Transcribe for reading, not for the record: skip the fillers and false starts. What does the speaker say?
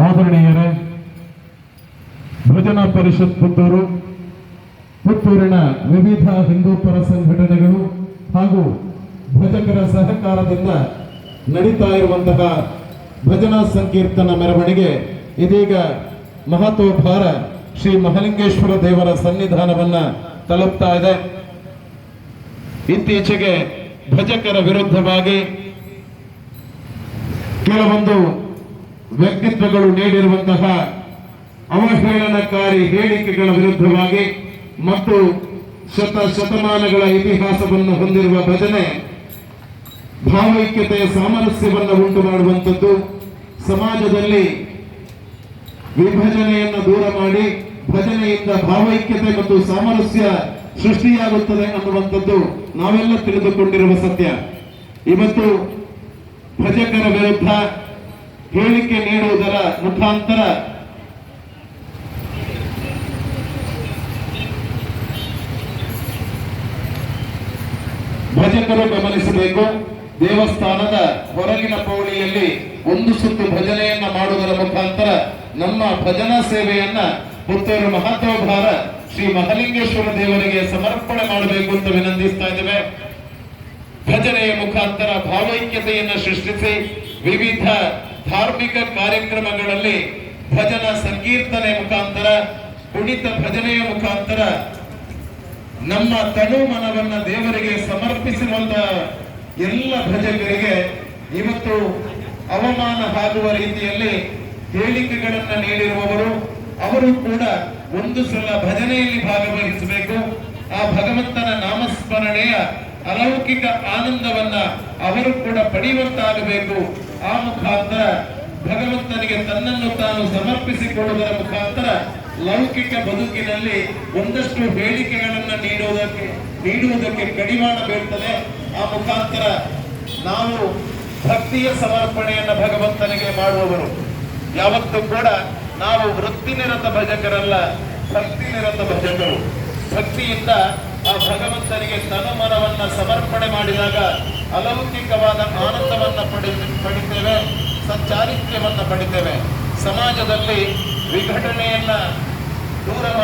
ಆದರಣೀಯರೇ, ಭಜನಾ ಪರಿಷತ್ ಪುತ್ತೂರು, ಪುತ್ತೂರಿನ ವಿವಿಧ ಹಿಂದೂ ಪರ ಸಂಘಟನೆಗಳು ಹಾಗೂ ಭಜಕರ ಸಹಕಾರದಿಂದ ನಡೀತಾ ಇರುವಂತಹ ಭಜನಾ ಸಂಕೀರ್ತನ ಮೆರವಣಿಗೆ ಇದೀಗ ಮಹತೋಭಾರ ಶ್ರೀ ಮಹಾಲಿಂಗೇಶ್ವರ ದೇವರ ಸನ್ನಿಧಾನವನ್ನ ತಲುಪ್ತಾ ಇದೆ. ಇತ್ತೀಚೆಗೆ ಭಜಕರ ವಿರುದ್ಧವಾಗಿ ಕೆಲವೊಂದು ವ್ಯಕ್ತಿತ್ವಗಳು ನೀಡಿರುವಂತಹ ಅವಹೇಳನಕಾರಿ ಹೇಳಿಕೆಗಳ ವಿರುದ್ಧವಾಗಿ ಮತ್ತು ಶತಮಾನಗಳ ಇತಿಹಾಸವನ್ನು ಹೊಂದಿರುವ ಭಜನೆ ಭಾವೈಕ್ಯತೆಯ ಸಾಮರಸ್ಯವನ್ನು ಉಂಟು ಮಾಡುವಂಥದ್ದು, ಸಮಾಜದಲ್ಲಿ ವಿಭಜನೆಯನ್ನು ದೂರ ಮಾಡಿ ಭಜನೆಯಿಂದ ಭಾವೈಕ್ಯತೆ ಮತ್ತು ಸಾಮರಸ್ಯ ಸೃಷ್ಟಿಯಾಗುತ್ತದೆ ಅನ್ನುವಂಥದ್ದು ನಾವೆಲ್ಲ ತಿಳಿದುಕೊಂಡಿರುವ ಸತ್ಯ. ಇವತ್ತು ಭಜಕರ ವಿರುದ್ಧ ಹೇಳಿಕೆ ನೀಡುವುದರ ಮುಖಾಂತರ ಭಜಕರು ಗಮನಿಸಬೇಕು. ದೇವಸ್ಥಾನದ ಹೊರಗಿನ ಪೌಳಿಯಲ್ಲಿ ಒಂದು ಸುತ್ತು ಭಜನೆಯನ್ನ ಮಾಡುವುದರ ಮುಖಾಂತರ ನಮ್ಮ ಭಜನಾ ಸೇವೆಯನ್ನ ಪುತ್ತೂರು ಮಹತೋಭಾರ ಶ್ರೀ ಮಹಾಲಿಂಗೇಶ್ವರ ದೇವರಿಗೆ ಸಮರ್ಪಣೆ ಮಾಡಬೇಕು ಅಂತ ವಿನಂತಿಸ್ತಾ ಇದ್ದೇವೆ. ಭಜನೆಯ ಮುಖಾಂತರ ಭಾವೈಕ್ಯತೆಯನ್ನು ಸೃಷ್ಟಿಸಿ ವಿವಿಧ ಧಾರ್ಮಿಕ ಕಾರ್ಯಕ್ರಮಗಳಲ್ಲಿ ಭಜನಾ ಸಂಕೀರ್ತನೆ ಮುಖಾಂತರ, ಕುಣಿತ ಭಜನೆಯ ಮುಖಾಂತರ ನಮ್ಮ ತನು ಮನವನ್ನ ದೇವರಿಗೆ ಸಮರ್ಪಿಸಿರುವಂತಹ ಎಲ್ಲ ಭಜಕರಿಗೆ ಇವತ್ತು ಅವಮಾನ ಆಗುವ ರೀತಿಯಲ್ಲಿ ಹೇಳಿಕೆಗಳನ್ನು ನೀಡಿರುವವರು ಅವರು ಕೂಡ ಒಂದು ಸಲ ಭಜನೆಯಲ್ಲಿ ಭಾಗವಹಿಸಬೇಕು. ಆ ಭಗವಂತನ ನಾಮಸ್ಮರಣೆಯ ಅಲೌಕಿಕ ಆನಂದವನ್ನ ಅವರು ಕೂಡ ಪಡೆಯುವಂತಾಗಬೇಕು. ಆ ಮುಖಾಂತರ ಭಗವಂತನಿಗೆ ತನ್ನನ್ನು ತಾನು ಸಮರ್ಪಿಸಿಕೊಳ್ಳುವುದರ ಮುಖಾಂತರ ಲೌಕಿಕ ಬದುಕಿನಲ್ಲಿ ಒಂದಷ್ಟು ಹೇಳಿಕೆಗಳನ್ನು ನೀಡುವುದಕ್ಕೆ ಕಡಿವಾಣ ಬೀಳ್ತದೆ. ಆ ಮುಖಾಂತರ ನಾವು ಭಕ್ತಿಯ ಸಮರ್ಪಣೆಯನ್ನು ಭಗವಂತನಿಗೆ ಮಾಡುವವರು. ಯಾವತ್ತೂ ಕೂಡ ನಾವು ವೃತ್ತಿನಿರತ ಭಜಕರಲ್ಲ, ಭಕ್ತಿ ನಿರತ ಭಜಕರು. ಭಕ್ತಿಯಿಂದ ಆ ಭಗವಂತನಿಗೆ ತನುಮನವನ್ನ ಸಮರ್ಪಣೆ ಮಾಡಿದಾಗ ಅಲೌಕಿಕವಾದ ಆನಂದವನ್ನ ಪಡಿತೇವೆ, ಸಚ್ಚಾರಿತ್ರ್ಯವನ್ನ ಪಡಿತೇವೆ. ಸಮಾಜದಲ್ಲಿ ವಿಘಟನೆಯನ್ನ ದೂರ